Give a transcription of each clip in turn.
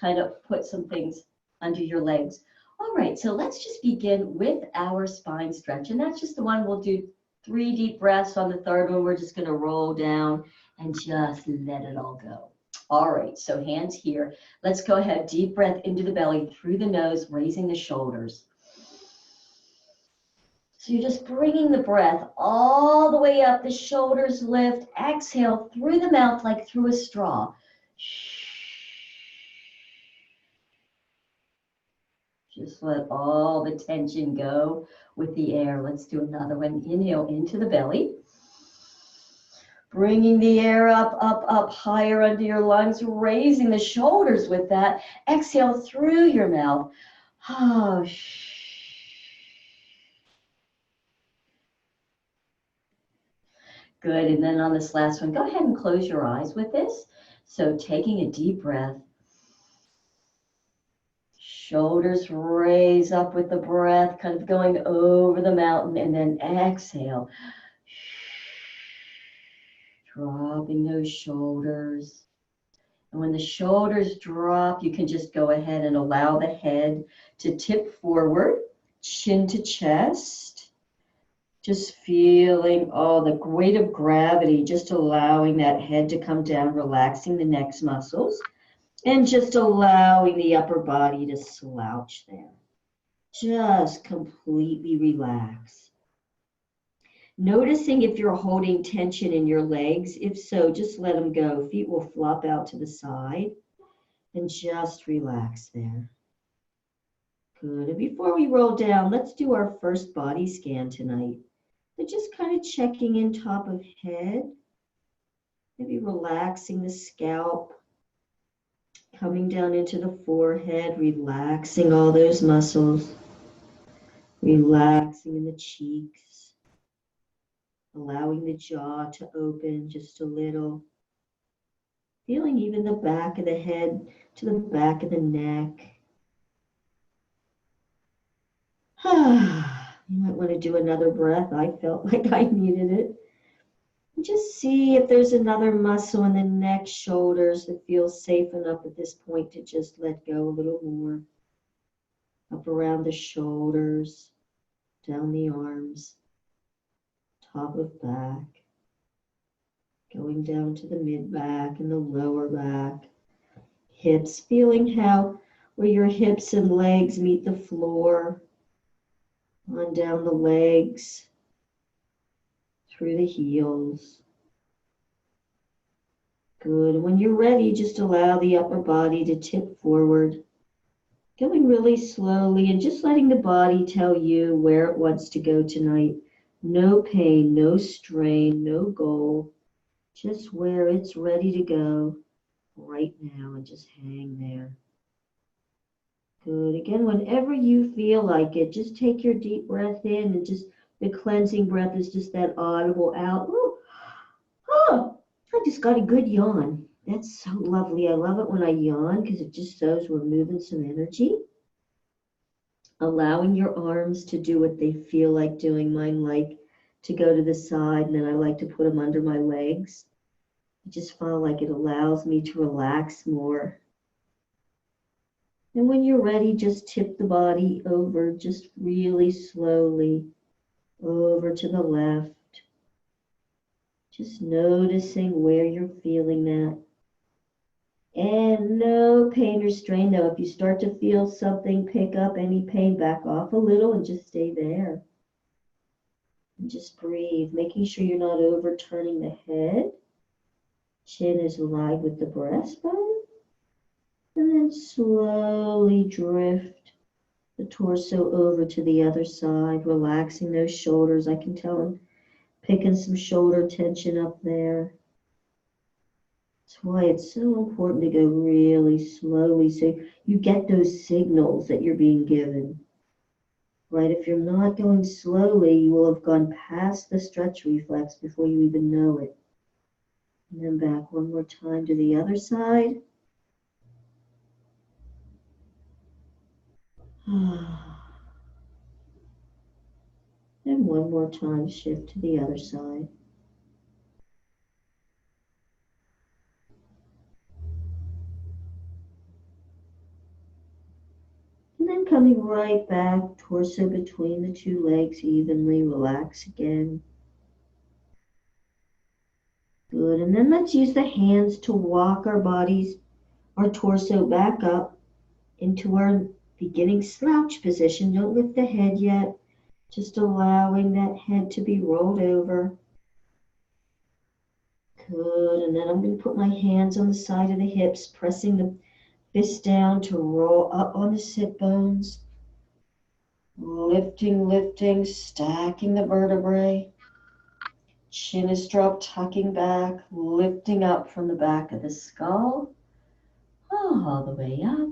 kind of put some things under your legs. All right, so let's just begin with our spine stretch. And that's just the one we'll do 3 deep breaths. On the third one, we're just going to roll down and just let it all go. All right, so hands here. Let's go ahead. Deep breath into the belly, through the nose, raising the shoulders. So you're just bringing the breath all the way up. The shoulders lift. Exhale through the mouth like through a straw. Just let all the tension go with the air. Let's do another one. Inhale into the belly. Bringing the air up, up, up, higher under your lungs, raising the shoulders with that. Exhale through your mouth. Oh, good. And then on this last one, go ahead and close your eyes with this. So taking a deep breath. Shoulders raise up with the breath, kind of going over the mountain, and then exhale. Dropping those shoulders. And when the shoulders drop, you can just go ahead and allow the head to tip forward, chin to chest. Just feeling all the weight of gravity, just allowing that head to come down, relaxing the neck muscles. And just allowing the upper body to slouch there. Just completely relax. Noticing if you're holding tension in your legs. If so, just let them go. Feet will flop out to the side. And just relax there. Good. And before we roll down, let's do our first body scan tonight. So just kind of checking in top of head. Maybe relaxing the scalp. Coming down into the forehead, relaxing all those muscles, relaxing in the cheeks, allowing the jaw to open just a little, feeling even the back of the head to the back of the neck. You might want to do another breath. I felt like I needed it. Just see if there's another muscle in the neck, shoulders that feels safe enough at this point to just let go a little more. Up around the shoulders, down the arms, top of back, going down to the mid-back and the lower back. Hips, feeling how where your hips and legs meet the floor, on down the legs, through the heels. Good. When you're ready, just allow the upper body to tip forward, going really slowly and just letting the body tell you where it wants to go tonight. No pain, no strain, no goal, just where it's ready to go right now, and just hang there. Good. Again, whenever you feel like it, just take your deep breath in, and just the cleansing breath is just that audible out. Ooh. Oh, I just got a good yawn. That's so lovely. I love it when I yawn because it just shows we're moving some energy. Allowing your arms to do what they feel like doing. Mine like to go to the side, and then I like to put them under my legs. I just feel like it allows me to relax more. And when you're ready, just tip the body over, just really slowly over to the left. Just noticing where you're feeling that. And no pain or strain though. If you start to feel something, pick up any pain, back off a little and just stay there. And just breathe, making sure you're not overturning the head. Chin is aligned with the breastbone. And then slowly drift the torso over to the other side, relaxing those shoulders. I can tell I'm picking some shoulder tension up there. That's why it's so important to go really slowly so you get those signals that you're being given. Right? If you're not going slowly, you will have gone past the stretch reflex before you even know it. And then back one more time to the other side. And one more time, shift to the other side. coming right back, torso between the two legs evenly. Relax again. Good. And then let's use the hands to walk our bodies, our torso back up into our beginning slouch position. Don't lift the head yet. Just allowing that head to be rolled over. Good. And then I'm going to put my hands on the side of the hips, pressing the fists down to roll up on the sit bones. Lifting, lifting, stacking the vertebrae. Chin is dropped, tucking back, lifting up from the back of the skull. All the way up.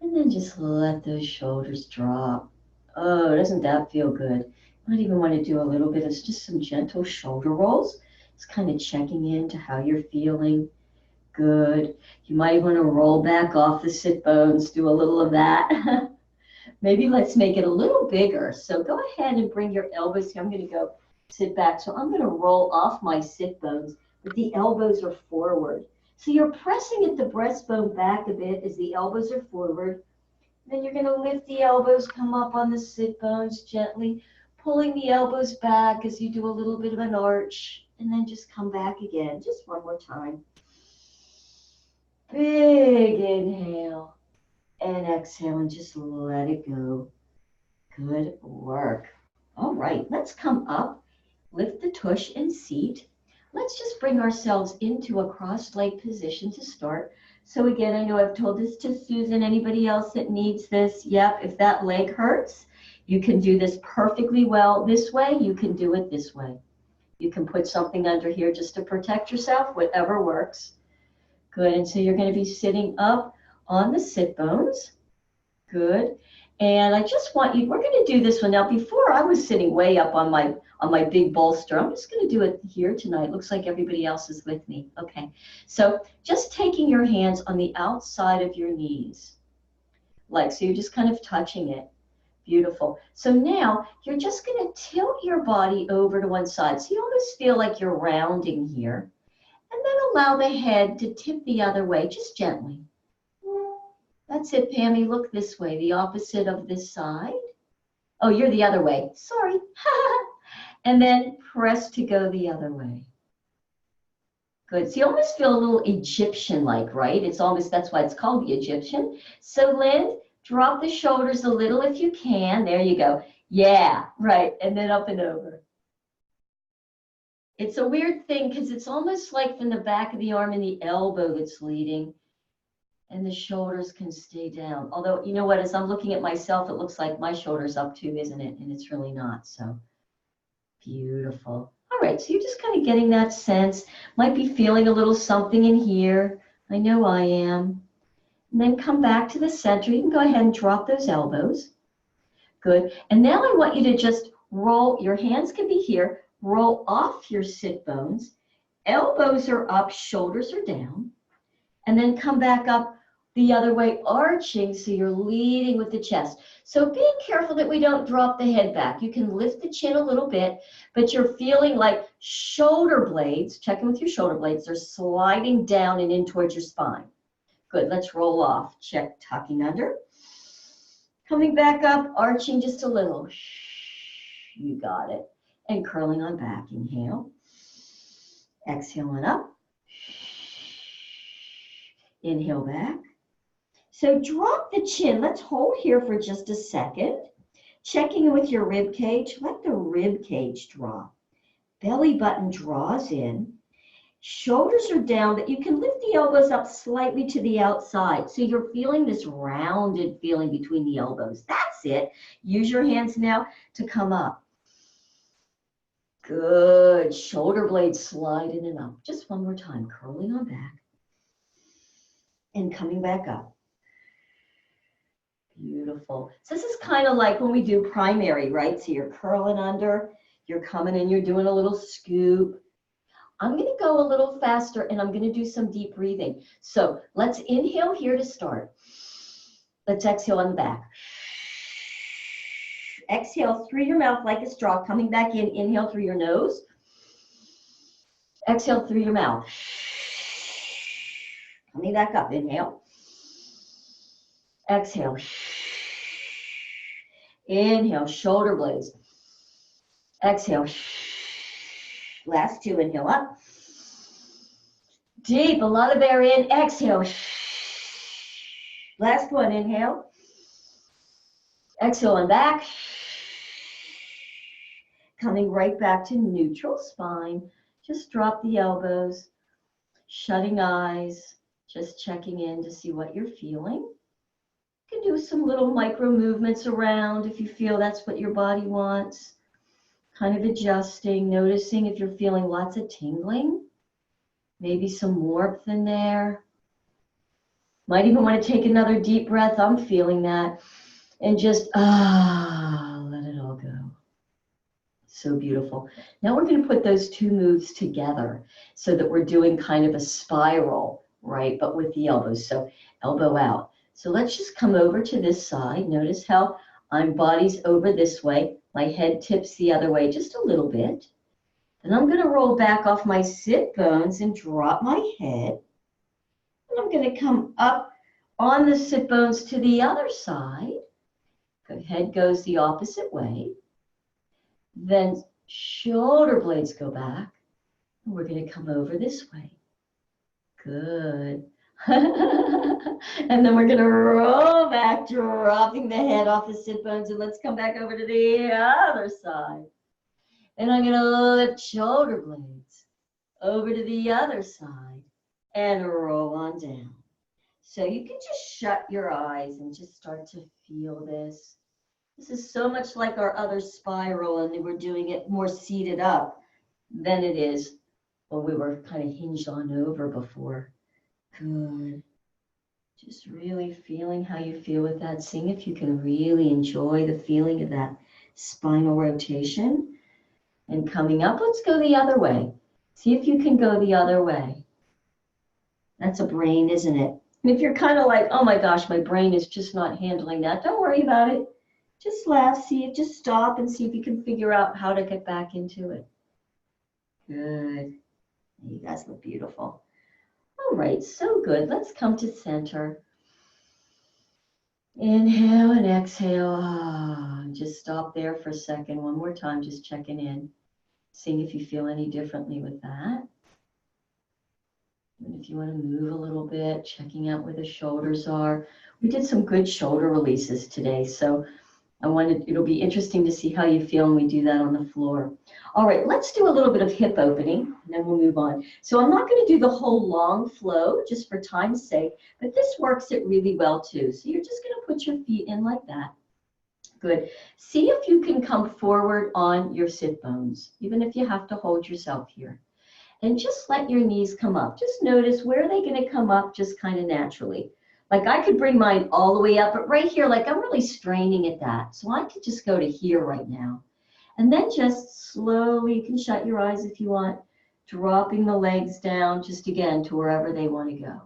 And then just let those shoulders drop. Oh, doesn't that feel good? You might even want to do a little bit of just some gentle shoulder rolls. It's kind of checking into how you're feeling. Good. You might want to roll back off the sit bones, do a little of that. Maybe let's make it a little bigger. So go ahead and bring your elbows here. I'm going to go sit back. So I'm going to roll off my sit bones, but the elbows are forward. So you're pressing at the breastbone back a bit as the elbows are forward. Then you're going to lift the elbows, come up on the sit bones gently, pulling the elbows back as you do a little bit of an arch, and then just come back again. Just one more time. Big inhale and exhale and just let it go. Good work. All right, let's come up, lift the tush and seat. Let's just bring ourselves into a cross-leg position to start. So again, I know I've told this to Susan, anybody else that needs this, yep, if that leg hurts, you can do this perfectly well this way, you can do it this way. You can put something under here just to protect yourself, whatever works. Good, and so you're going to be sitting up on the sit bones. Good, and I just want you, we're going to do this one. Now before I was sitting way up on my big bolster. I'm just going to do it here tonight. Looks like everybody else is with me. Okay, so just taking your hands on the outside of your knees, like so you're just kind of touching it. Beautiful. So now you're just going to tilt your body over to one side. So you almost feel like you're rounding here. And then allow the head to tip the other way, just gently. That's it, Pammy. Look this way, the opposite of this side. Oh, you're the other way. Sorry. And then press to go the other way. Good. So you almost feel a little Egyptian-like, right? It's almost, that's why it's called the Egyptian. So Lynn, drop the shoulders a little if you can. There you go. Yeah, right. And then up and over. It's a weird thing because it's almost like from the back of the arm and the elbow that's leading. And the shoulders can stay down. Although, you know what, as I'm looking at myself, it looks like my shoulder's up too, isn't it? And it's really not. So beautiful. All right, so you're just kind of getting that sense. Might be feeling a little something in here. I know I am. And then come back to the center. You can go ahead and drop those elbows. Good. And now I want you to just roll. Your hands can be here. Roll off your sit bones. Elbows are up, shoulders are down. And then come back up the other way, arching, so you're leading with the chest. So being careful that we don't drop the head back. You can lift the chin a little bit, but you're feeling like shoulder blades, check in with your shoulder blades, they're sliding down and in towards your spine. Good, let's roll off. Check, tucking under. Coming back up, arching just a little. You got it. And curling on back, inhale. Exhaling up. Inhale back. So drop the chin. Let's hold here for just a second. Checking in with your rib cage. Let the rib cage drop. Belly button draws in. Shoulders are down, but you can lift the elbows up slightly to the outside. So you're feeling this rounded feeling between the elbows. That's it. Use your hands now to come up. Good. Shoulder blades slide in and up. Just one more time. Curling on back. And coming back up. Beautiful. So this is kind of like when we do primary, right? So you're curling under, you're coming in, you're doing a little scoop. I'm going to go a little faster and I'm going to do some deep breathing. So let's inhale here to start. Let's exhale on the back. Exhale through your mouth like a straw, coming back in. Inhale through your nose. Exhale through your mouth. Coming back up. Inhale. Exhale. Inhale, shoulder blades. Exhale. Last two, inhale up. Deep, a lot of air in. Exhale. Last one, inhale. Exhale and back. Coming right back to neutral spine. Just drop the elbows. Shutting eyes. Just checking in to see what you're feeling. You can do some little micro movements around if you feel that's what your body wants. Kind of adjusting, noticing if you're feeling lots of tingling. Maybe some warmth in there. Might even want to take another deep breath. I'm feeling that. And just, let it all go. So beautiful. Now we're going to put those two moves together so that we're doing kind of a spiral, right? But with the elbows. So elbow out. So let's just come over to this side. Notice how I'm body's over this way. My head tips the other way just a little bit. Then I'm going to roll back off my sit bones and drop my head. And I'm going to come up on the sit bones to the other side. The head goes the opposite way. Then shoulder blades go back. And we're going to come over this way. Good. And then we're going to roll back, dropping the head off the sit bones. And let's come back over to the other side. And I'm going to lift shoulder blades over to the other side and roll on down. So you can just shut your eyes and just start to feel this. This is so much like our other spiral, and we're doing it more seated up than it is when we were kind of hinged on over before. Good. Just really feeling how you feel with that. Seeing if you can really enjoy the feeling of that spinal rotation. And coming up, let's go the other way. See if you can go the other way. That's a brain, isn't it? And if you're kind of like, oh my gosh, my brain is just not handling that, don't worry about it. Just laugh, just stop and see if you can figure out how to get back into it. Good. You guys look beautiful. All right, so good. Let's come to center. Inhale and exhale. Just stop there for a second. One more time, just checking in. Seeing if you feel any differently with that. And if you want to move a little bit, checking out where the shoulders are. We did some good shoulder releases today, so it'll be interesting to see how you feel when we do that on the floor. All right, let's do a little bit of hip opening, and then we'll move on. So I'm not going to do the whole long flow just for time's sake, but this works it really well too. So you're just going to put your feet in like that. Good. See if you can come forward on your sit bones, even if you have to hold yourself here. And just let your knees come up. Just notice where are they going to come up just kind of naturally. Like I could bring mine all the way up, but right here, like I'm really straining at that. So I could just go to here right now. And then just slowly, you can shut your eyes if you want, dropping the legs down just again to wherever they want to go.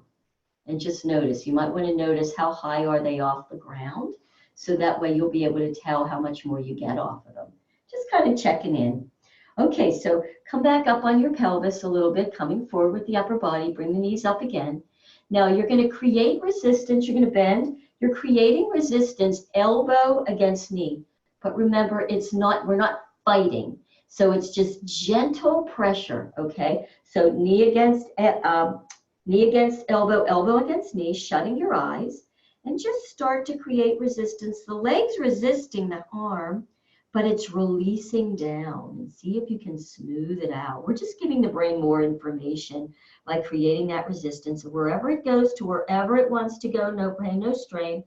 And just notice, you might want to notice how high are they off the ground. So that way you'll be able to tell how much more you get off of them. Just kind of checking in. Okay, so come back up on your pelvis a little bit, coming forward with the upper body. Bring the knees up again. Now you're going to create resistance. You're going to bend. You're creating resistance, elbow against knee. But remember, we're not fighting. So it's just gentle pressure, okay? So knee against elbow, elbow against knee, shutting your eyes. And just start to create resistance. The leg's resisting the arm, but it's releasing down. And see if you can smooth it out. We're just giving the brain more information by creating that resistance. Wherever it goes to wherever it wants to go, no pain, no strain.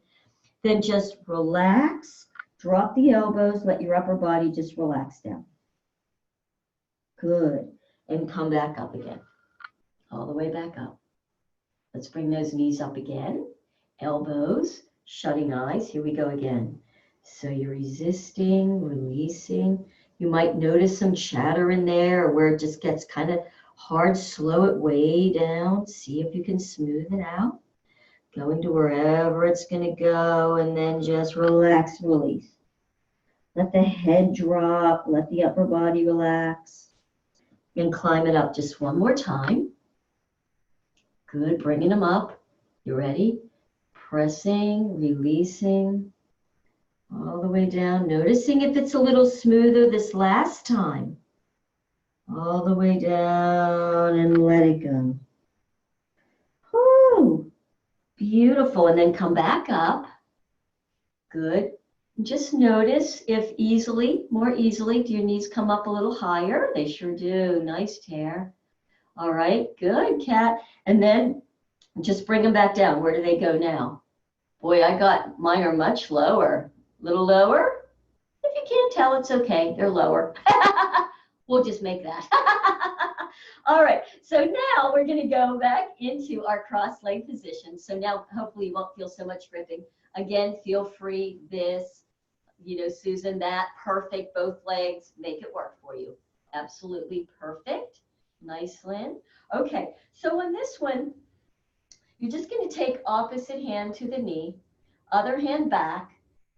Then just relax, drop the elbows, let your upper body just relax down. Good. And come back up again. All the way back up. Let's bring those knees up again. Elbows, shutting eyes. Here we go again. So you're resisting, releasing. You might notice some chatter in there or where it just gets kind of hard. Slow it way down. See if you can smooth it out. Go into wherever it's going to go and then just relax, release. Let the head drop. Let the upper body relax. And climb it up just one more time. Good. Bringing them up. You ready? Pressing, releasing. All the way down, noticing if it's a little smoother this last time. All the way down and let it go. Whew, beautiful. And then come back up. Good. Just notice if more easily, do your knees come up a little higher? They sure do. Nice, Tara. All right, good, Kat. And then just bring them back down. Where do they go now? Boy, mine are much lower. A little lower? If you can't tell, it's okay. They're lower. We'll just make that. All right, so now we're gonna go back into our cross leg position. So now hopefully you won't feel so much gripping. Again, feel free, this, Susan, that, perfect, both legs, make it work for you. Absolutely perfect. Nice, Lynn. Okay, so on this one, you're just going to take opposite hand to the knee, other hand back,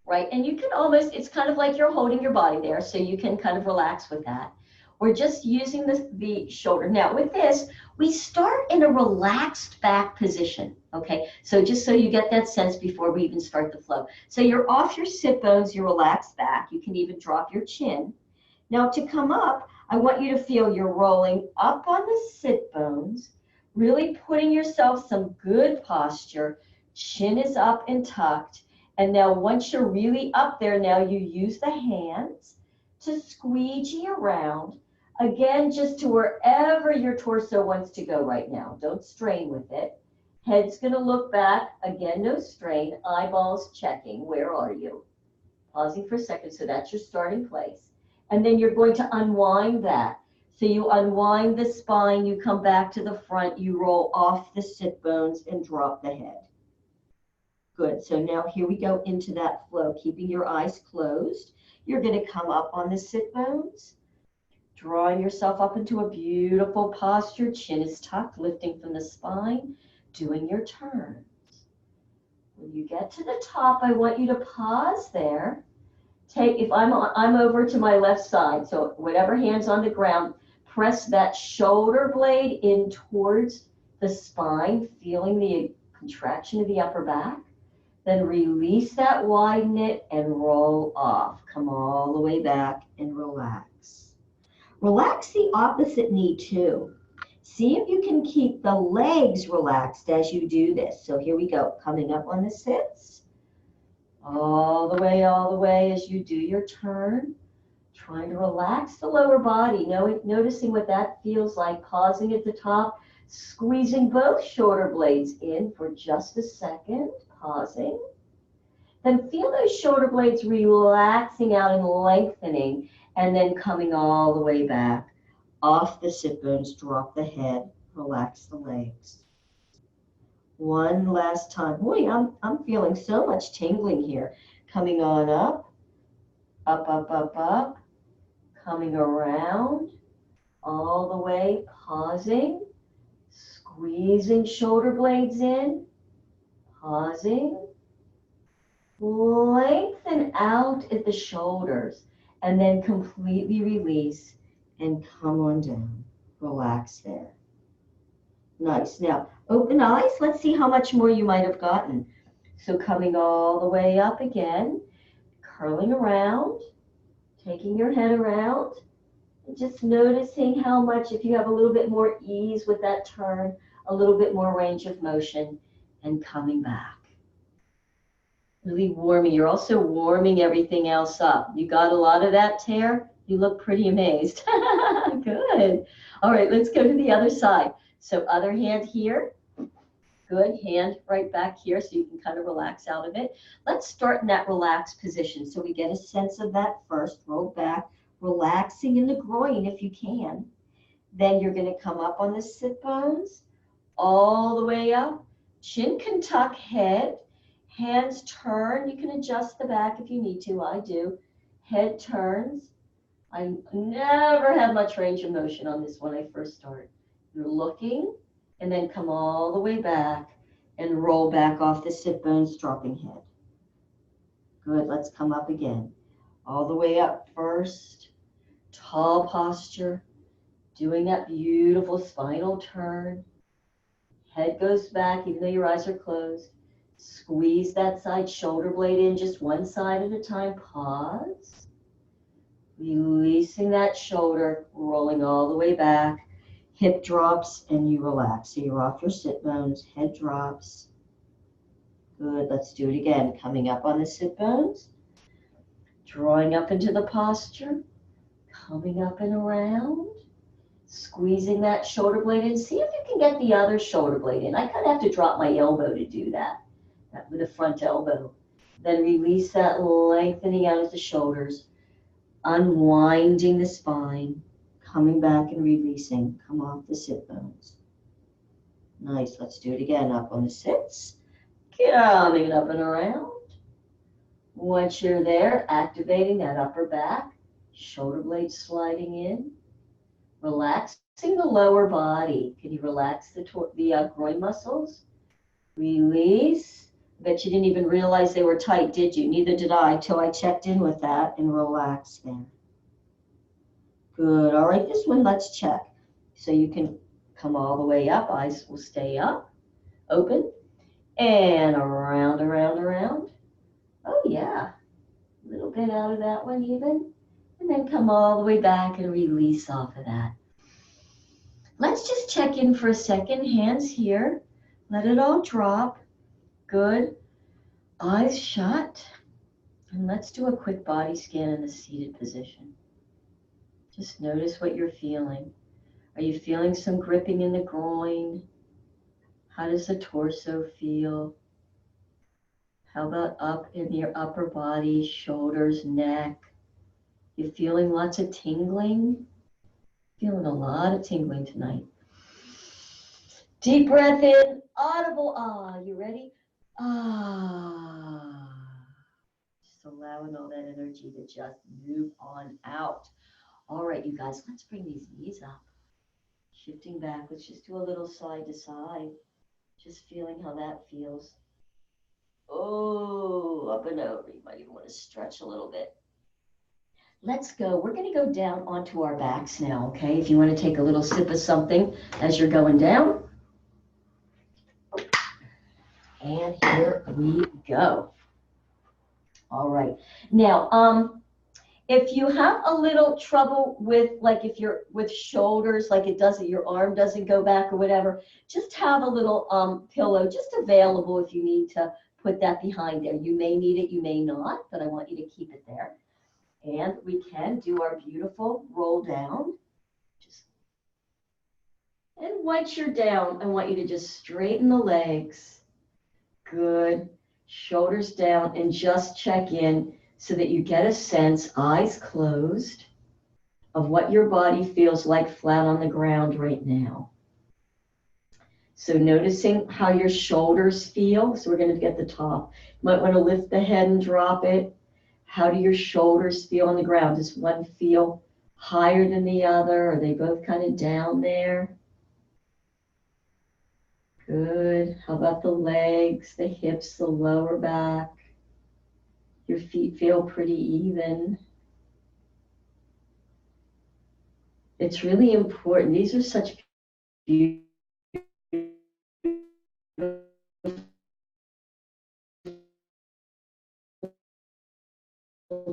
right? And you can almost, it's kind of like you're holding your body there, so you can kind of relax with that. We're just using the shoulder. Now with this, we start in a relaxed back position, okay? So just so you get that sense before we even start the flow. So you're off your sit bones, you're relaxed back. You can even drop your chin. Now to come up, I want you to feel you're rolling up on the sit bones, really putting yourself some good posture. Chin is up and tucked. And now once you're really up there, now you use the hands to squeegee around. Again, just to wherever your torso wants to go right now. Don't strain with it. Head's going to look back. Again, no strain. Eyeballs checking. Where are you? Pausing for a second. So that's your starting place. And then you're going to unwind that. So you unwind the spine, you come back to the front, you roll off the sit bones and drop the head. Good. So now here we go into that flow, keeping your eyes closed. You're going to come up on the sit bones, drawing yourself up into a beautiful posture. Chin is tucked, lifting from the spine, doing your turns. When you get to the top, I want you to pause there. If I'm over to my left side, so whatever hand's on the ground, press that shoulder blade in towards the spine, feeling the contraction of the upper back. Then release that, widen it, and roll off. Come all the way back and relax. Relax the opposite knee too. See if you can keep the legs relaxed as you do this. So here we go, coming up on the sits. All the way as you do your turn. Trying to relax the lower body, noticing what that feels like, pausing at the top, squeezing both shoulder blades in for just a second, pausing. Then feel those shoulder blades relaxing out and lengthening, and then coming all the way back. Off the sit bones, drop the head, relax the legs. One last time. Boy, I'm feeling so much tingling here. Coming on up, up. Coming around, all the way, pausing, squeezing shoulder blades in, pausing, lengthen out at the shoulders, and then completely release and come on down. Relax there. Nice. Now, open eyes. Let's see how much more you might have gotten. So coming all the way up again, curling around, taking your head around, and just noticing how much, if you have a little bit more ease with that turn, a little bit more range of motion, and coming back. Really warming. You're also warming everything else up. You got a lot of that, Tara? You look pretty amazed. Good. All right, let's go to the other side. So other hand here. Good. Hand right back here so you can kind of relax out of it. Let's start in that relaxed position so we get a sense of that first. Roll back, relaxing in the groin if you can. Then you're going to come up on the sit bones, all the way up. Chin can tuck, head. Hands turn. You can adjust the back if you need to. I do. Head turns. I never had much range of motion on this when I first start. You're looking, and then come all the way back and roll back off the sit bones, dropping head. Good. Let's come up again. All the way up first. Tall posture. Doing that beautiful spinal turn. Head goes back, even though your eyes are closed. Squeeze that side shoulder blade in just one side at a time. Pause. Releasing that shoulder, rolling all the way back. Hip drops and you relax. So you're off your sit bones, head drops. Good, let's do it again. Coming up on the sit bones, drawing up into the posture, coming up and around, squeezing that shoulder blade in. See if you can get the other shoulder blade in. I kind of have to drop my elbow to do that with the front elbow. Then release that lengthening out of the shoulders, unwinding the spine, coming back and releasing. Come off the sit bones. Nice, let's do it again. Up on the sits, coming up and around. Once you're there, activating that upper back, shoulder blades sliding in, relaxing the lower body. Can you relax the groin muscles? Release. I bet you didn't even realize they were tight, did you? Neither did I till I checked in with that and relaxed there. Good. All right, this one, let's check. So you can come all the way up. Eyes will stay up, open, and around, around, around. Oh, yeah. A little bit out of that one even. And then come all the way back and release off of that. Let's just check in for a second. Hands here. Let it all drop. Good. Eyes shut. And let's do a quick body scan in the seated position. Just notice what you're feeling. Are you feeling some gripping in the groin? How does the torso feel? How about up in your upper body, shoulders, neck? You feeling lots of tingling? Feeling a lot of tingling tonight. Deep breath in, audible ah. You ready? Ah. Just allowing all that energy to just move on out. All right, you guys, let's bring these knees up. Shifting back, let's just do a little side to side. Just feeling how that feels. Oh, up and over. You might even want to stretch a little bit. Let's go. We're going to go down onto our backs now, okay? If you want to take a little sip of something as you're going down. And here we go. All right. Now, if you have a little trouble with, like if you're with shoulders, like it doesn't, your arm doesn't go back or whatever, just have a little pillow just available if you need to put that behind there. You may need it, you may not, but I want you to keep it there. And we can do our beautiful roll down. And once you're down, I want you to just straighten the legs. Good. Shoulders down and just check in so that you get a sense, eyes closed, of what your body feels like flat on the ground right now. So noticing how your shoulders feel. So we're going to get the top. You might want to lift the head and drop it. How do your shoulders feel on the ground? Does one feel higher than the other? Are they both kind of down there? Good. How about the legs, the hips, the lower back? Your feet feel pretty even. It's really important. These are such beautiful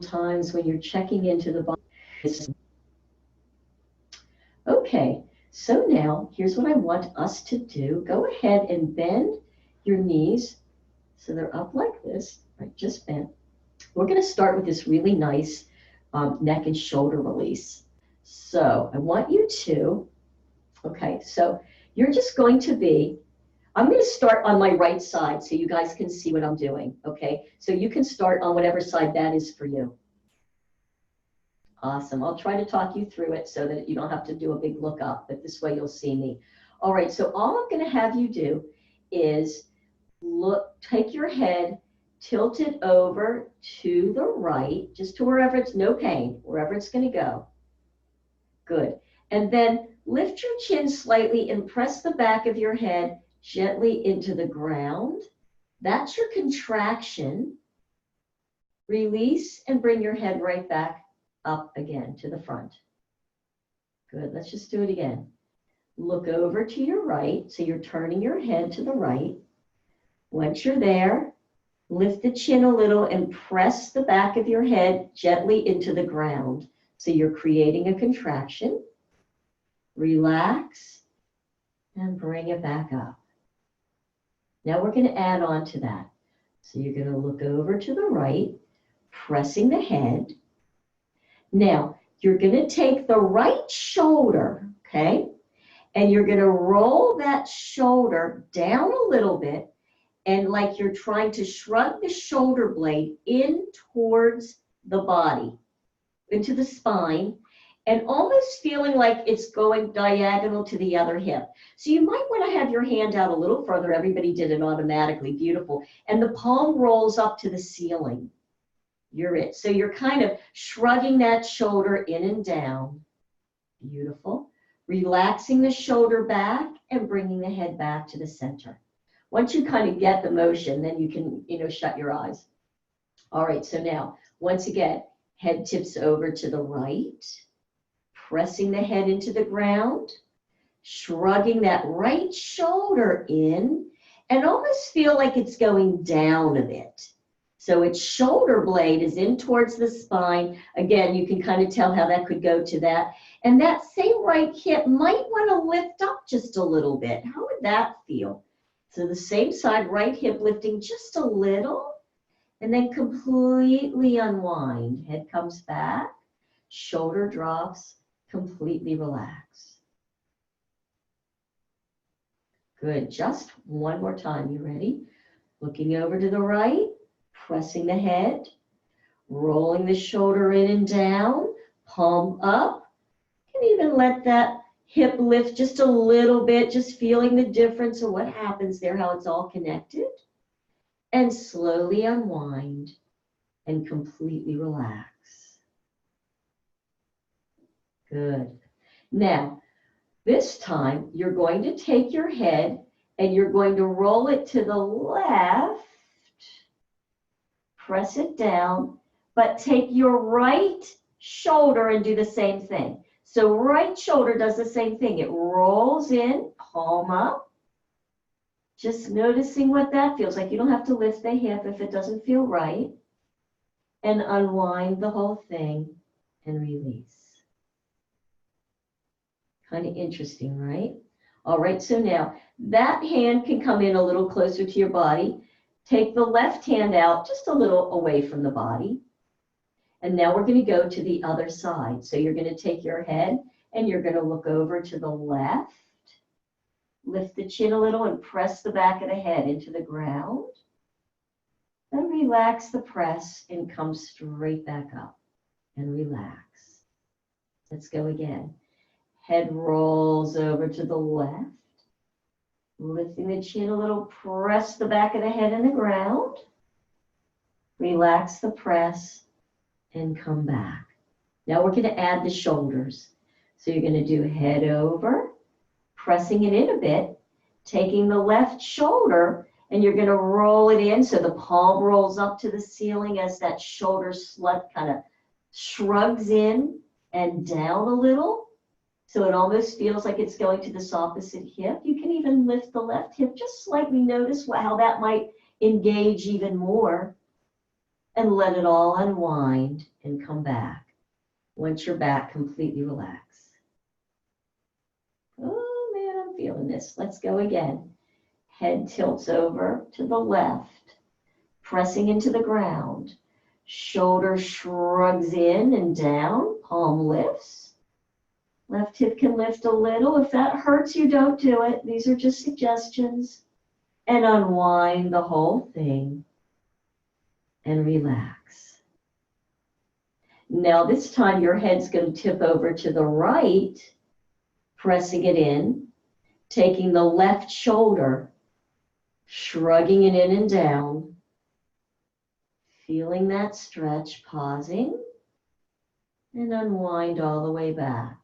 times when you're checking into the body. Okay, so now here's what I want us to do. Go ahead and bend your knees so they're up like this, right? Just bent. We're going to start with this really nice neck and shoulder release. So I want you to, okay, so you're just going to be, I'm going to start on my right side so you guys can see what I'm doing, okay? So you can start on whatever side that is for you. Awesome. I'll try to talk you through it so that you don't have to do a big look up, but this way you'll see me. All right, so all I'm going to have you do is take your head, tilt it over to the right, just to wherever it's no pain, wherever it's going to go. Good. And then lift your chin slightly and press the back of your head gently into the ground. That's your contraction. Release and bring your head right back up again to the front. Good. Let's just do it again. Look over to your right. So you're turning your head to the right. Once you're there, lift the chin a little and press the back of your head gently into the ground. So you're creating a contraction. Relax and bring it back up. Now we're going to add on to that. So you're going to look over to the right, pressing the head. Now you're going to take the right shoulder, okay, and you're going to roll that shoulder down a little bit, and like you're trying to shrug the shoulder blade in towards the body, into the spine, and almost feeling like it's going diagonal to the other hip. So you might want to have your hand out a little further. Everybody did it automatically. Beautiful. And the palm rolls up to the ceiling. You're it. So you're kind of shrugging that shoulder in and down. Beautiful. Relaxing the shoulder back and bringing the head back to the center. Once you kind of get the motion, then you can, shut your eyes. All right, so now, once again, head tips over to the right, pressing the head into the ground, shrugging that right shoulder in, and almost feel like it's going down a bit. So its shoulder blade is in towards the spine. Again, you can kind of tell how that could go to that. And that same right hip might want to lift up just a little bit. How would that feel? So the same side, right hip lifting just a little, and then completely unwind. Head comes back, shoulder drops, completely relax. Good, just one more time. You ready? Looking over to the right, pressing the head, rolling the shoulder in and down, palm up. You can even let that hip lift just a little bit, just feeling the difference of what happens there, how it's all connected. And slowly unwind and completely relax. Good. Now, this time you're going to take your head and you're going to roll it to the left, press it down, but take your right shoulder and do the same thing. So right shoulder does the same thing. It rolls in, palm up. Just noticing what that feels like. You don't have to lift the hip if it doesn't feel right. And unwind the whole thing and release. Kind of interesting, right? All right, so now that hand can come in a little closer to your body. Take the left hand out just a little away from the body. And now we're going to go to the other side. So you're going to take your head and you're going to look over to the left. Lift the chin a little and press the back of the head into the ground. Then relax the press and come straight back up and relax. Let's go again. Head rolls over to the left. Lifting the chin a little, press the back of the head in the ground. Relax the press and come back. Now we're going to add the shoulders. So you're going to do head over, pressing it in a bit, taking the left shoulder, and you're going to roll it in so the palm rolls up to the ceiling as that shoulder slut kind of shrugs in and down a little. So it almost feels like it's going to this opposite hip. You can even lift the left hip, just slightly notice how that might engage even more. And let it all unwind and come back. Once you're back, completely relax. Oh man, I'm feeling this. Let's go again. Head tilts over to the left, pressing into the ground. Shoulder shrugs in and down, palm lifts. Left hip can lift a little. If that hurts you, don't do it. These are just suggestions. And unwind the whole thing and relax. Now this time your head's going to tip over to the right, pressing it in, taking the left shoulder, shrugging it in and down, feeling that stretch, pausing, and unwind all the way back.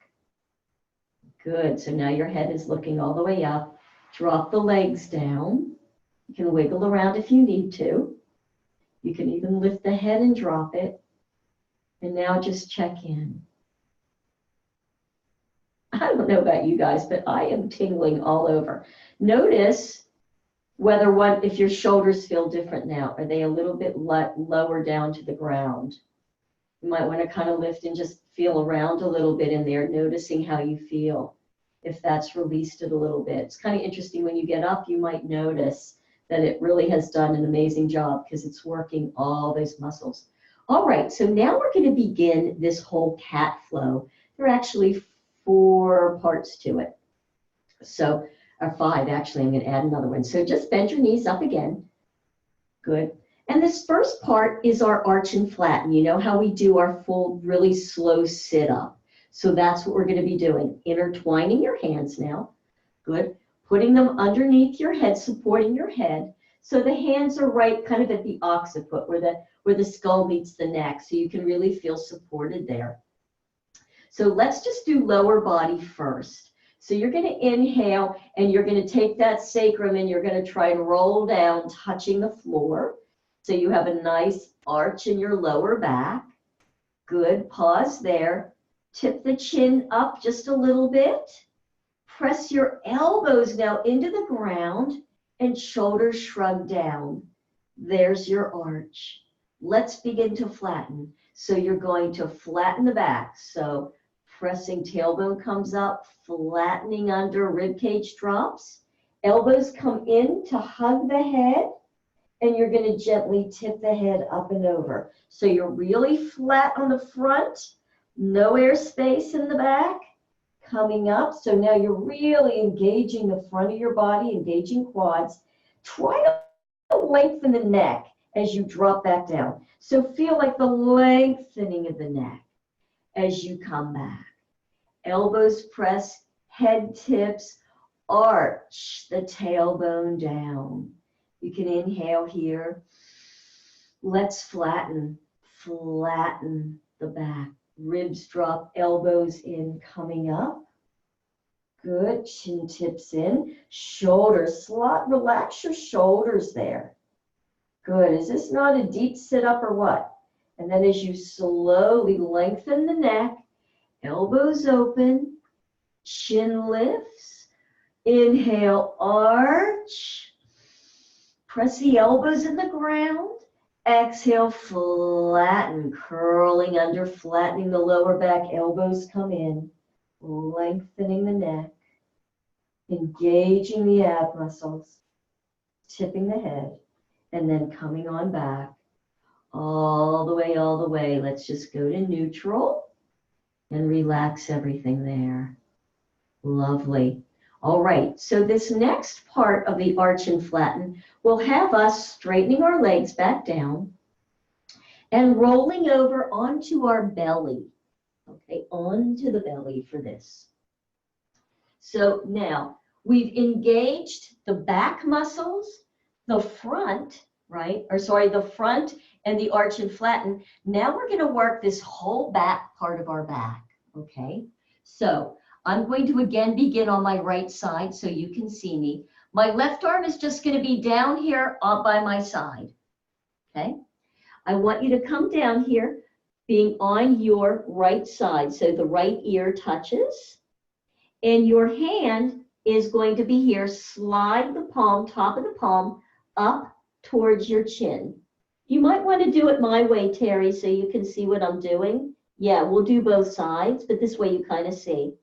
Good, so now your head is looking all the way up. Drop the legs down. You can wiggle around if you need to. You can even lift the head and drop it. And now just check in. I don't know about you guys, but I am tingling all over. Notice Whether what, if your shoulders feel different now, are they a little bit lower down to the ground? You might want to kind of lift and just feel around a little bit in there, noticing how you feel. If that's released it a little bit. It's kind of interesting when you get up, you might notice that it really has done an amazing job because it's working all those muscles. All right, so now we're going to begin this whole cat flow. There are actually 4 parts to it. So, or 5 actually, I'm going to add another one. So just bend your knees up again. Good. And this first part is our arch and flatten. You know how we do our full, really slow sit up. So that's what we're going to be doing. Intertwining your hands now. Good. Putting them underneath your head, supporting your head. So the hands are right kind of at the occiput where the skull meets the neck. So you can really feel supported there. So let's just do lower body first. So you're going to inhale and you're going to take that sacrum and you're going to try and roll down, touching the floor. So you have a nice arch in your lower back. Good. Pause there. Tip the chin up just a little bit. Press your elbows now into the ground and shoulders shrug down. There's your arch. Let's begin to flatten. So you're going to flatten the back. So pressing tailbone comes up, flattening under, rib cage drops. Elbows come in to hug the head, and you're going to gently tip the head up and over. So you're really flat on the front, no air space in the back, coming up. So now you're really engaging the front of your body, engaging quads. Try to lengthen the neck as you drop back down. So feel like the lengthening of the neck as you come back. Elbows press, head tips, arch the tailbone down. You can inhale here. Let's flatten the back. Ribs drop, elbows in, coming up. Good, chin tips in. Shoulders, relax your shoulders there. Good, is this not a deep sit up or what? And then as you slowly lengthen the neck, elbows open, chin lifts. Inhale, arch. Press the elbows in the ground. Exhale, flatten, curling under, flattening the lower back. Elbows come in, lengthening the neck, engaging the ab muscles, tipping the head, and then coming on back. All the way, all the way. Let's just go to neutral and relax everything there. Lovely. All right, so this next part of the arch and flatten will have us straightening our legs back down and rolling over onto our belly. Okay, onto the belly for this. So now we've engaged the back muscles, the front, right? Or sorry, the front and the arch and flatten. Now we're going to work this whole back part of our back. Okay, so I'm going to again begin on my right side so you can see me. My left arm is just going to be down here up by my side. Okay, I want you to come down here being on your right side. So the right ear touches and your hand is going to be here. Slide the palm, top of the palm, up towards your chin. You might want to do it my way, Terry, so you can see what I'm doing. Yeah, we'll do both sides, but this way you kind of see.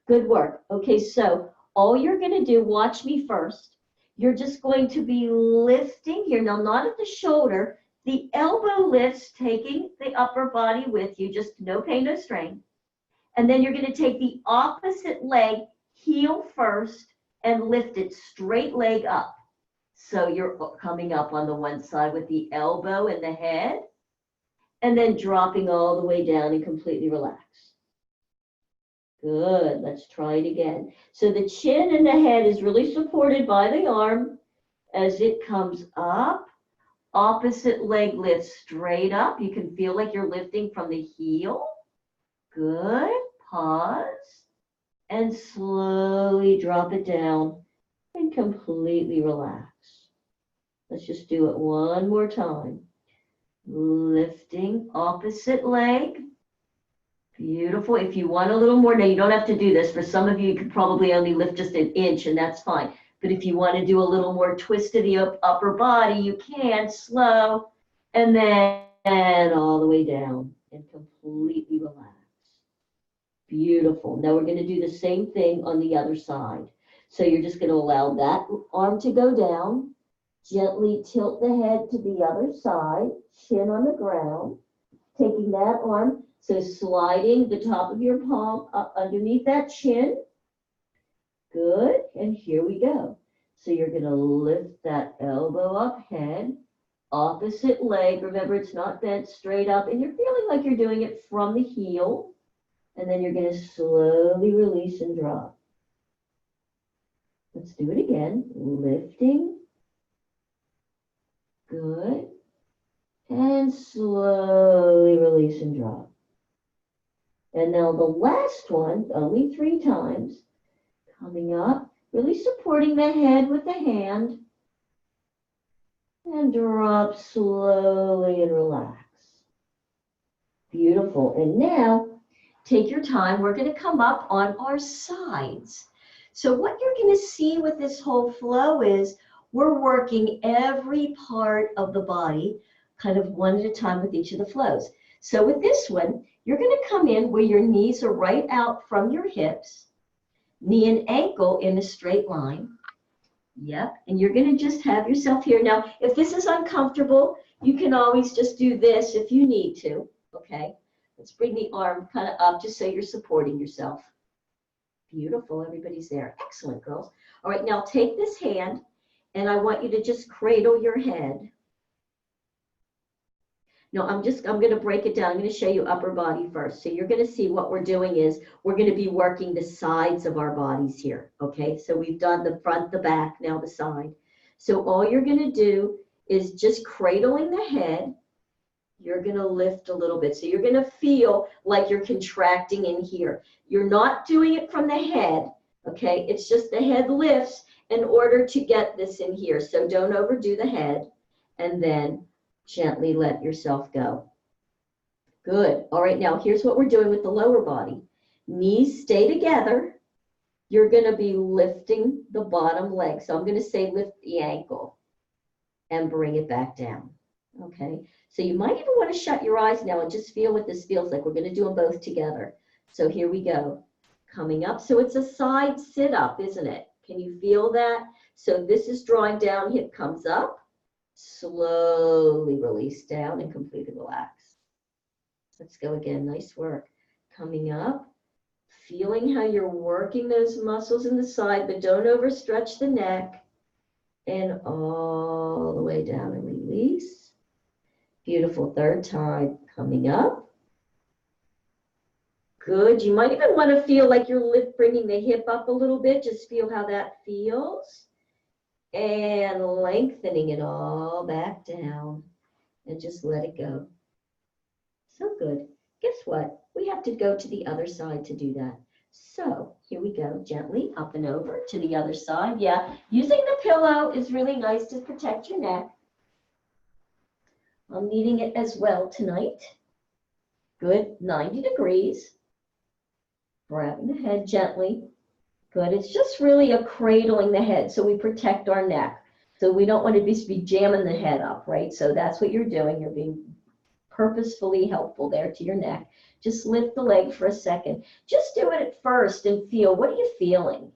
Good work. Okay, so all you're going to do, watch me first. You're just going to be lifting here. Now, not at the shoulder. The elbow lifts, taking the upper body with you, just no pain, no strain. And then you're going to take the opposite leg, heel first, and lift it straight leg up. So you're coming up on the one side with the elbow and the head, and then dropping all the way down and completely relax. Good, let's try it again. So the chin and the head is really supported by the arm as it comes up. Opposite leg lifts straight up. You can feel like you're lifting from the heel. Good, pause, and slowly drop it down and completely relax. Let's just do it one more time. Lifting, opposite leg. Beautiful. If you want a little more, now you don't have to do this. For some of you, you could probably only lift just an inch, and that's fine. But if you want to do a little more twist of the upper body, you can, slow, and then all the way down and completely relax. Beautiful. Now we're going to do the same thing on the other side. So you're just going to allow that arm to go down, gently tilt the head to the other side, chin on the ground, taking that arm, so sliding the top of your palm up underneath that chin. Good, and here we go. So you're going to lift that elbow up, head, opposite leg. Remember, it's not bent straight up, and you're feeling like you're doing it from the heel. And then you're going to slowly release and drop. Let's do it again. Lifting. Good. And slowly release and drop. And now the last one, only 3 times. Coming up, really supporting the head with the hand. And drop slowly and relax. Beautiful. And now, take your time. We're going to come up on our sides. So what you're going to see with this whole flow is we're working every part of the body kind of one at a time with each of the flows. So with this one, you're going to come in where your knees are right out from your hips, knee and ankle in a straight line. Yep, and you're going to just have yourself here. Now, if this is uncomfortable, you can always just do this if you need to, okay? Let's bring the arm kind of up just so you're supporting yourself. Beautiful, everybody's there. Excellent, girls. All right, now take this hand, and I want you to just cradle your head. No, I'm going to break it down. I'm going to show you upper body first. So you're going to see what we're doing is we're going to be working the sides of our bodies here, okay? So we've done the front, the back, now the side. So all you're going to do is just cradling the head. You're going to lift a little bit. So you're going to feel like you're contracting in here. You're not doing it from the head, okay? It's just the head lifts in order to get this in here. So don't overdo the head, and then gently let yourself go. Good. All right, now here's what we're doing with the lower body. Knees stay together. You're going to be lifting the bottom leg. So I'm going to say lift the ankle and bring it back down. Okay, so you might even want to shut your eyes now and just feel what this feels like. We're going to do them both together. So here we go. Coming up. So it's a side sit-up, isn't it? Can you feel that? So this is drawing down, hip comes up. Slowly release down and completely relax. Let's go again. Nice work. Coming up. Feeling how you're working those muscles in the side, but don't overstretch the neck. And all the way down and release. Beautiful. Third time. Coming up. Good. You might even want to feel like you're bringing the hip up a little bit. Just feel how that feels. And lengthening it all back down. And just let it go. So good. Guess what? We have to go to the other side to do that. So here we go. Gently up and over to the other side. Yeah. Using the pillow is really nice to protect your neck. I'm needing it as well tonight. Good. 90 degrees. Grabbing the head gently. Good. It's just really a cradling the head so we protect our neck. So we don't want to be jamming the head up, right? So that's what you're doing. You're being purposefully helpful there to your neck. Just lift the leg for a second. Just do it at first and feel, what are you feeling?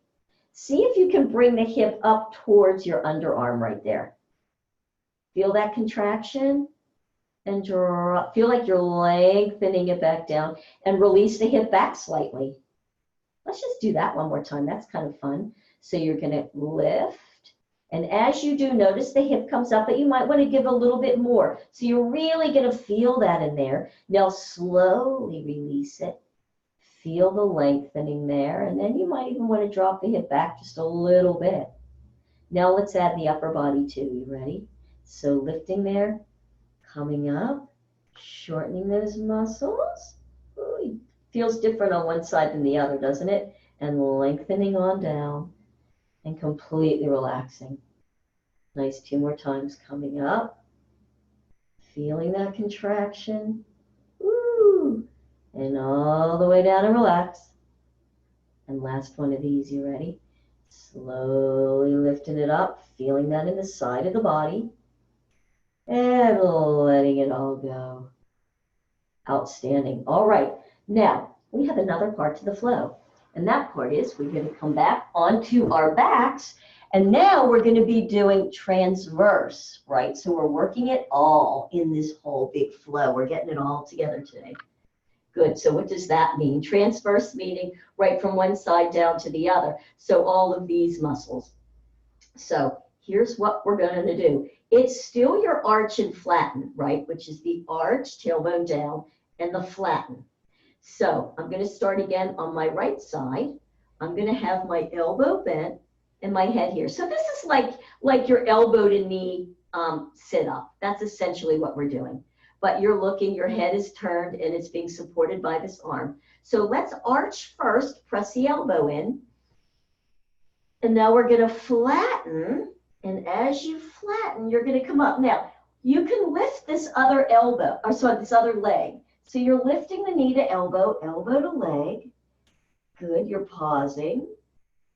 See if you can bring the hip up towards your underarm right there. Feel that contraction? And drop. Feel like you're lengthening it back down and release the hip back slightly. Let's just do that one more time. That's kind of fun. So you're going to lift. And as you do, notice the hip comes up, but you might want to give a little bit more. So you're really going to feel that in there. Now slowly release it. Feel the lengthening there. And then you might even want to drop the hip back just a little bit. Now let's add the upper body too. You ready? So lifting there. Coming up, shortening those muscles. Ooh, feels different on one side than the other, doesn't it? And lengthening on down and completely relaxing. Nice, 2 more times. Coming up, feeling that contraction. Ooh, and all the way down and relax. And last one of these, you ready? Slowly lifting it up, feeling that in the side of the body, and letting it all go. Outstanding. All right, now we have another part to the flow, and that part is we're going to come back onto our backs, and now we're going to be doing transverse, right? So we're working it all in this whole big flow. We're getting it all together today. Good. So what does that mean? Transverse meaning right from one side down to the other. So all of these muscles. So here's what we're going to do. It's still your arch and flatten, right? Which is the arch, tailbone down, and the flatten. So I'm going to start again on my right side. I'm going to have my elbow bent and my head here. So this is like your elbow to knee sit up. That's essentially what we're doing. But you're looking, your head is turned, and it's being supported by this arm. So let's arch first, press the elbow in. And now we're going to flatten. And as you flatten, you're going to come up. Now, you can lift this other elbow, or sorry, this other leg. So you're lifting the knee to elbow, elbow to leg. Good, you're pausing.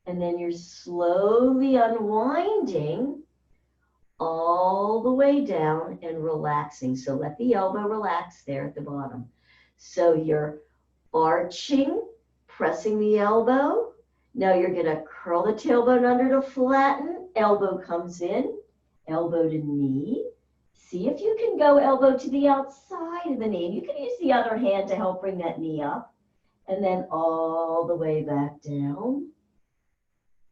And then you're slowly unwinding all the way down and relaxing. So let the elbow relax there at the bottom. So you're arching, pressing the elbow. Now you're going to curl the tailbone under to flatten. Elbow comes in, elbow to knee. See if you can go elbow to the outside of the knee. You can use the other hand to help bring that knee up. And then all the way back down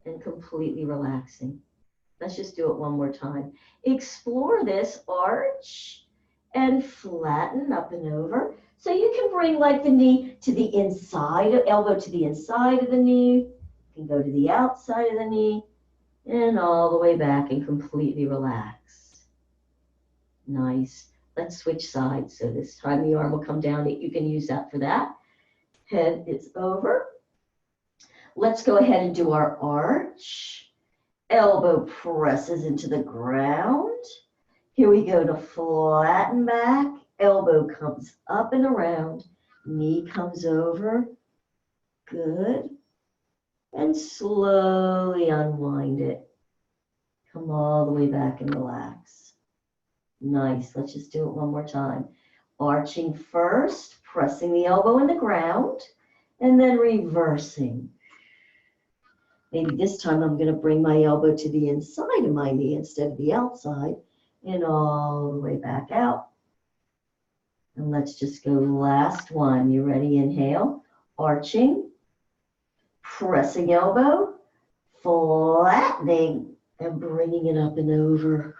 and completely relaxing. Let's just do it one more time. Explore this arch and flatten up and over. So you can bring like the knee to the inside, elbow to the inside of the knee. You can go to the outside of the knee and all the way back and completely relax. Nice. Let's switch sides. So this time the arm will come down. You can use that for that. Head is over. Let's go ahead and do our arch. Elbow presses into the ground. Here we go to flatten back. Elbow comes up and around. Knee comes over. Good. And slowly unwind it. Come all the way back and relax. Nice. Let's just do it one more time. Arching first, pressing the elbow in the ground, and then reversing. Maybe this time I'm going to bring my elbow to the inside of my knee instead of the outside, and all the way back out. And let's just go last one. You ready? Inhale, arching, pressing elbow, flattening, and bringing it up and over.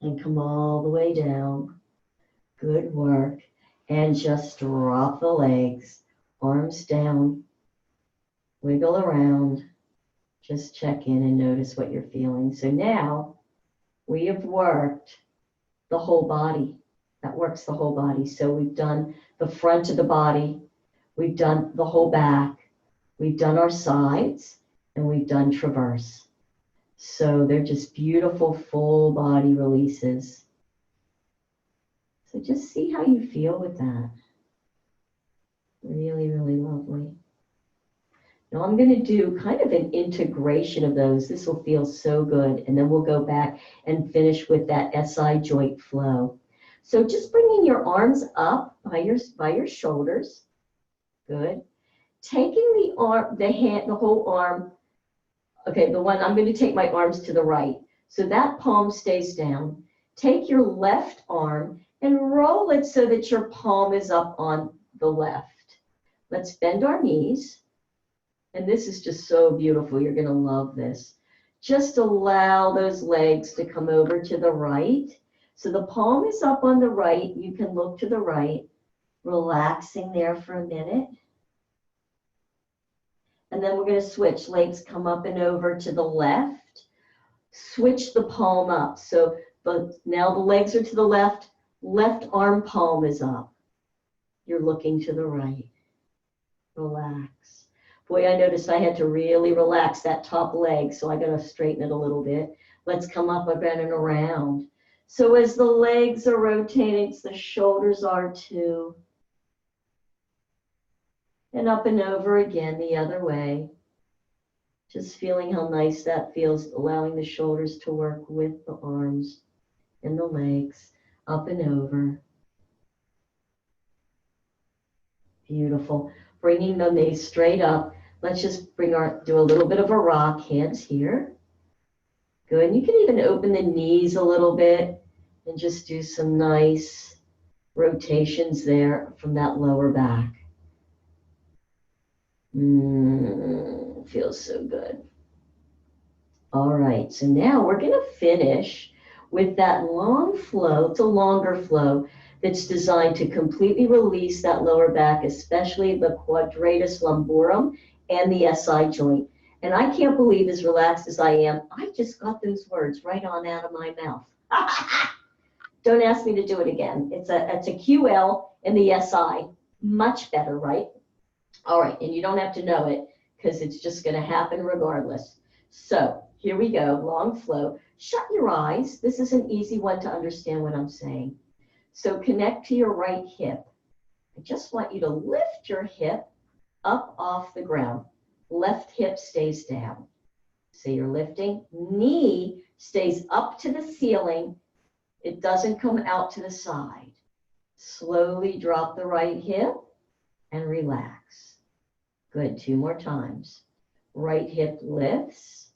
And come all the way down. Good work. And just drop the legs, arms down. Wiggle around, just check in and notice what you're feeling. So now we have worked the whole body. That works the whole body. So we've done the front of the body, we've done the whole back, we've done our sides, and we've done traverse. So they're just beautiful full body releases. So just see how you feel with that. Really, really lovely. Now I'm going to do kind of an integration of those. This will feel so good. And then we'll go back and finish with that SI joint flow. So just bringing your arms up by your shoulders. Good. Taking the arm, the hand, the whole arm. Okay, I'm going to take my arms to the right. So that palm stays down. Take your left arm and roll it so that your palm is up on the left. Let's bend our knees. And this is just so beautiful. You're going to love this. Just allow those legs to come over to the right. So the palm is up on the right. You can look to the right, relaxing there for a minute. And then we're going to switch. Legs come up and over to the left. Switch the palm up. So now the legs are to the left. Left arm palm is up. You're looking to the right. Relax. Boy, I noticed I had to really relax that top leg, so I got to straighten it a little bit. Let's come up again and around. So as the legs are rotating, the shoulders are too. And up and over again the other way. Just feeling how nice that feels, allowing the shoulders to work with the arms and the legs, up and over. Beautiful. Bringing the knees straight up. Let's just do a little bit of a rock, hands here. Good. And you can even open the knees a little bit and just do some nice rotations there from that lower back. Feels so good. All right, so now we're going to finish with that long flow. It's a longer flow that's designed to completely release that lower back, especially the quadratus lumborum and the SI joint. And I can't believe, as relaxed as I am, I just got those words right on out of my mouth. Don't ask me to do it again. It's a QL and the SI. Much better, right? All right, and you don't have to know it because it's just going to happen regardless. So here we go, long flow. Shut your eyes. This is an easy one to understand what I'm saying. So connect to your right hip. I just want you to lift your hip up off the ground. Left hip stays down. So you're lifting. Knee stays up to the ceiling. It doesn't come out to the side. Slowly drop the right hip and relax. Good, 2 more times. Right hip lifts.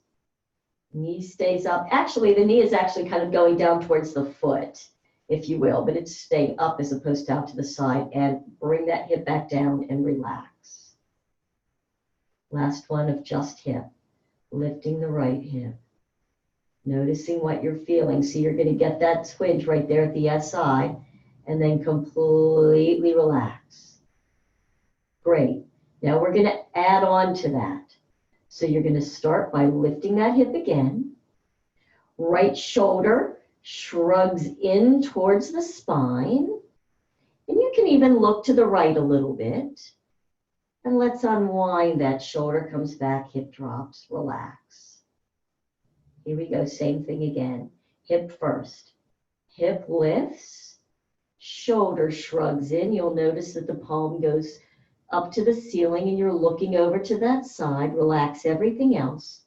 Knee stays up. Actually, the knee is actually kind of going down towards the foot, if you will, but it's staying up as opposed to out to the side. And bring that hip back down and relax. Last one of just hip. Lifting the right hip. Noticing what you're feeling. So you're going to get that twinge right there at the SI and then completely relax. Great. Now we're going to add on to that. So you're going to start by lifting that hip again. Right shoulder shrugs in towards the spine. And you can even look to the right a little bit. And let's unwind that shoulder, comes back, hip drops, relax. Here we go, same thing again. Hip first. Hip lifts, shoulder shrugs in. You'll notice that the palm goes up to the ceiling and you're looking over to that side. Relax everything else.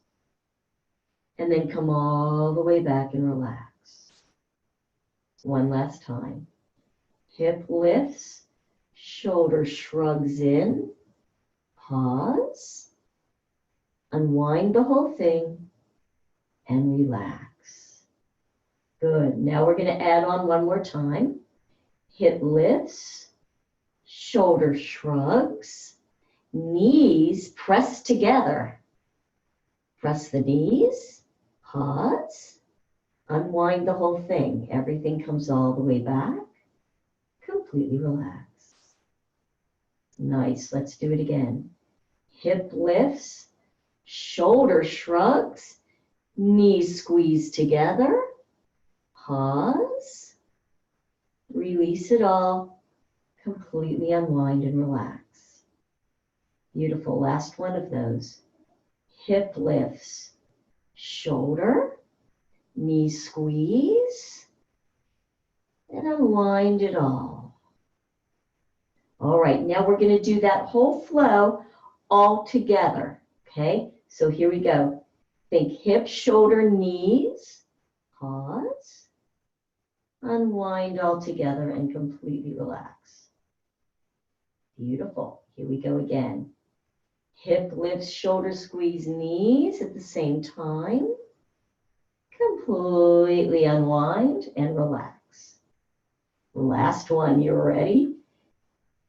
And then come all the way back and relax. One last time. Hip lifts, shoulder shrugs in. Pause. Unwind the whole thing and relax. Good. Now we're going to add on one more time. Hip lifts, shoulder shrugs, knees press together. Press the knees, pause, unwind the whole thing. Everything comes all the way back. Completely relax. Nice. Let's do it again. Hip lifts, shoulder shrugs, knees squeeze together. Pause. Release it all. Completely unwind and relax. Beautiful. Last one of those. Hip lifts, shoulder, knee squeeze, and unwind it all. All right, now we're going to do that whole flow all together, okay? So here we go. Think hip, shoulder, knees, pause, unwind all together and completely relax. Beautiful. Here we go again. Hip lifts, shoulder squeeze, knees at the same time. Completely unwind and relax. Last one, you ready?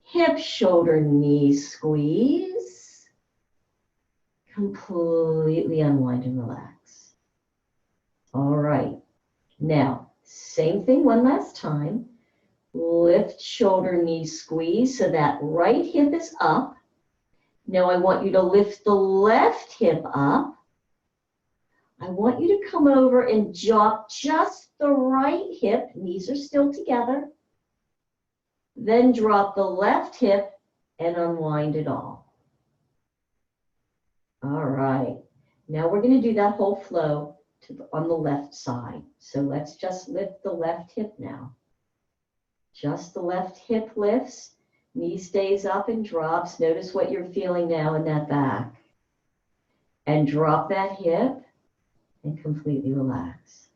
Hip, shoulder, knee squeeze. Completely unwind and relax. All right. Now, same thing one last time. Lift, shoulder, knee squeeze so that right hip is up. Now I want you to lift the left hip up. I want you to come over and drop just the right hip. Knees are still together. Then drop the left hip and unwind it all. All right. Now we're going to do that whole flow on the left side. So let's just lift the left hip now. Just the left hip lifts. Knee stays up and drops. Notice what you're feeling now in that back. And drop that hip and completely relax.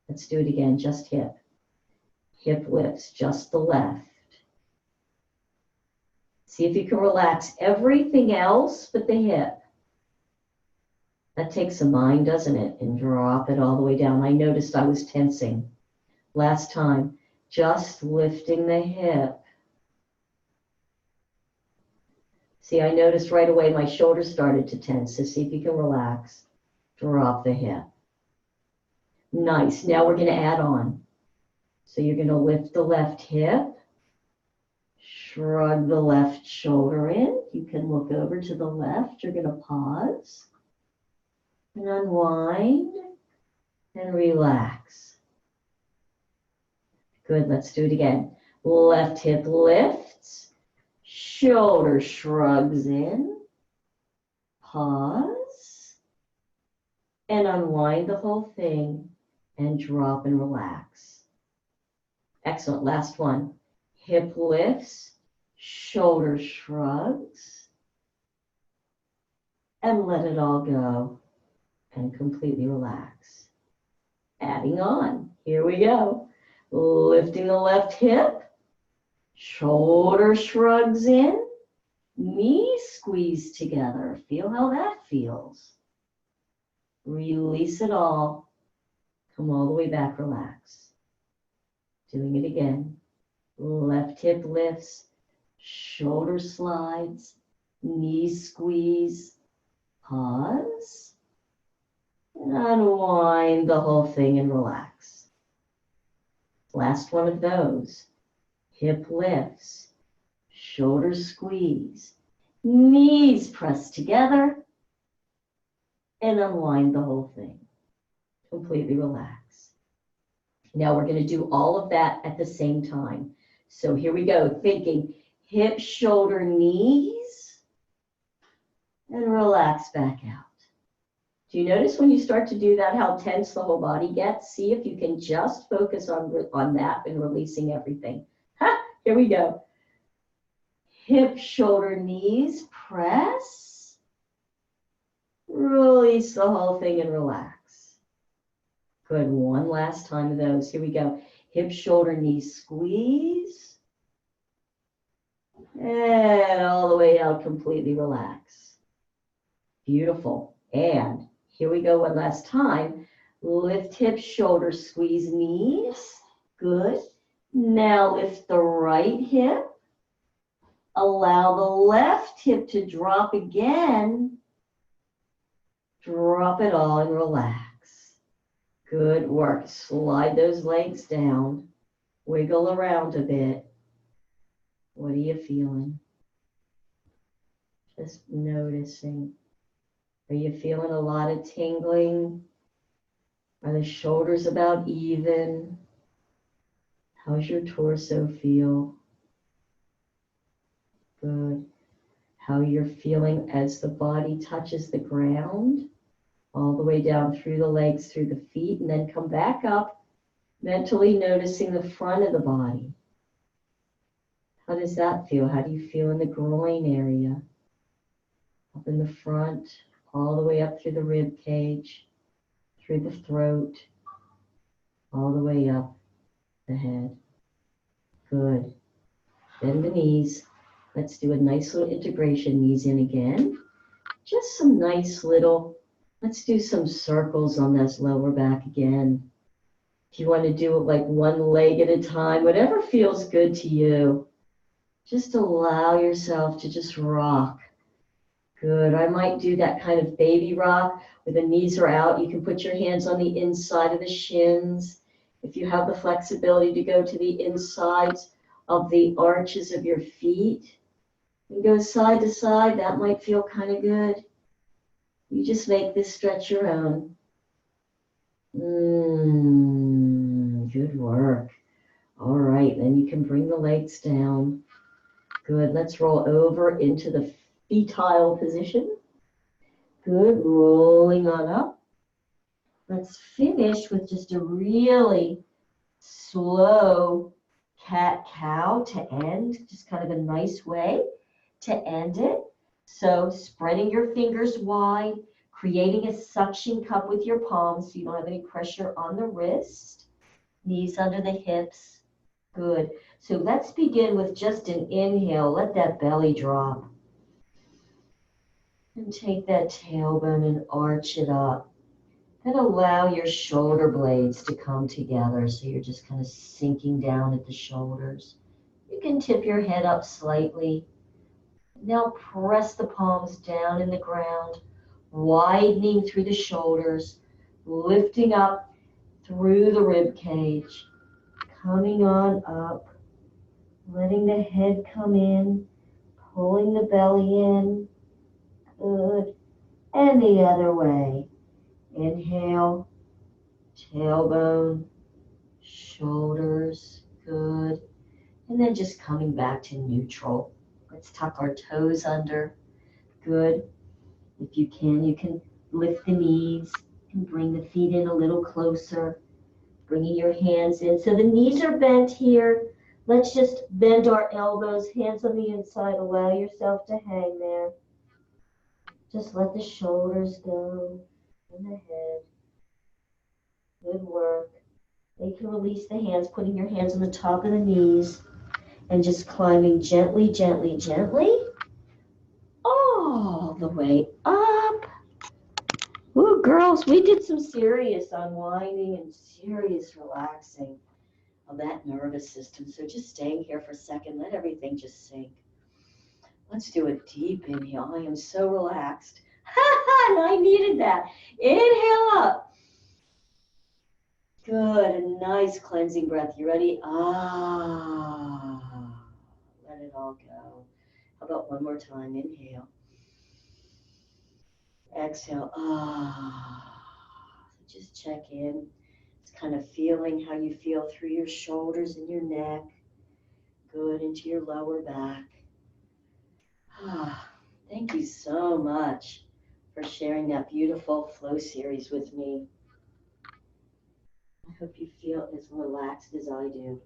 Let's do it again, just hip. Hip lifts, just the left. See if you can relax everything else but the hip. That takes a mind, doesn't it? And drop it all the way down. I noticed I was tensing last time. Just lifting the hip. See, I noticed right away my shoulders started to tense. So see if you can relax. Drop the hip. Nice. Now we're going to add on. So you're going to lift the left hip. Shrug the left shoulder in. You can look over to the left. You're going to pause. And unwind. And relax. Good. Let's do it again. Left hip lifts. Shoulder shrugs in. Pause. And unwind the whole thing. And drop and relax. Excellent. Last one. Hip lifts. Shoulder shrugs. And let it all go. And completely relax. Adding on. Here we go. Lifting the left hip. Shoulder shrugs in. Knees squeeze together. Feel how that feels. Release it all. Come all the way back, relax. Doing it again. Left hip lifts. Shoulder slides. Knees squeeze. Pause. And unwind the whole thing and relax. Last one of those. Hip lifts, shoulders squeeze, knees press together, and unwind the whole thing. Completely relax. Now we're going to do all of that at the same time. So here we go, thinking hip, shoulder, knees, and relax back out. Do you notice when you start to do that how tense the whole body gets? See if you can just focus on that and releasing everything. Here we go. Hip, shoulder, knees, press. Release the whole thing and relax. Good. One last time of those. Here we go. Hip, shoulder, knees, squeeze. And all the way out, completely relax. Beautiful. And here we go one last time. Lift hips, shoulders, squeeze knees. Good. Now lift the right hip. Allow the left hip to drop again. Drop it all and relax. Good work. Slide those legs down. Wiggle around a bit. What are you feeling? Just noticing. Are you feeling a lot of tingling? Are the shoulders about even? How's your torso feel? Good. How you're feeling as the body touches the ground, all the way down through the legs, through the feet, and then come back up, mentally noticing the front of the body. How does that feel? How do you feel in the groin area? Up in the front, all the way up through the rib cage, through the throat, all the way up the head. Good. Bend the knees. Let's do a nice little integration. Knees in again. Just some nice little, let's do some circles on this lower back again. If you want to do it like one leg at a time, whatever feels good to you. Just allow yourself to just rock. Good. I might do that kind of baby rock where the knees are out. You can put your hands on the inside of the shins. If you have the flexibility to go to the insides of the arches of your feet and go side to side, that might feel kind of good. You just make this stretch your own. Good work. All right, then you can bring the legs down. Good. Let's roll over into the fetal position. Good. Rolling on up. Let's finish with just a really slow cat-cow to end. Just kind of a nice way to end it. So spreading your fingers wide, creating a suction cup with your palms so you don't have any pressure on the wrist, knees under the hips. Good. So let's begin with just an inhale. Let that belly drop. And take that tailbone and arch it up. Then allow your shoulder blades to come together. So you're just kind of sinking down at the shoulders. You can tip your head up slightly. Now press the palms down in the ground, widening through the shoulders, lifting up through the rib cage, coming on up, letting the head come in, pulling the belly in. Good. And the other way. Inhale, tailbone, shoulders. Good. And then just coming back to neutral. Let's tuck our toes under. Good. If you can lift the knees and bring the feet in a little closer, bringing your hands in. So the knees are bent here. Let's just bend our elbows, hands on the inside. Allow yourself to hang there. Just let the shoulders go and the head. Good work. You can release the hands, putting your hands on the top of the knees and just climbing gently, gently, gently all the way up. Ooh, girls, we did some serious unwinding and serious relaxing of that nervous system. So just staying here for a second, let everything just sink. Let's do a deep inhale. I am so relaxed. And I needed that. Inhale up. Good, a nice cleansing breath. You ready? Ah, let it all go. How about one more time? Inhale. Exhale. Ah. Just check in. It's kind of feeling how you feel through your shoulders and your neck. Good, into your lower back. Ah, thank you so much for sharing that beautiful flow series with me. I hope you feel as relaxed as I do.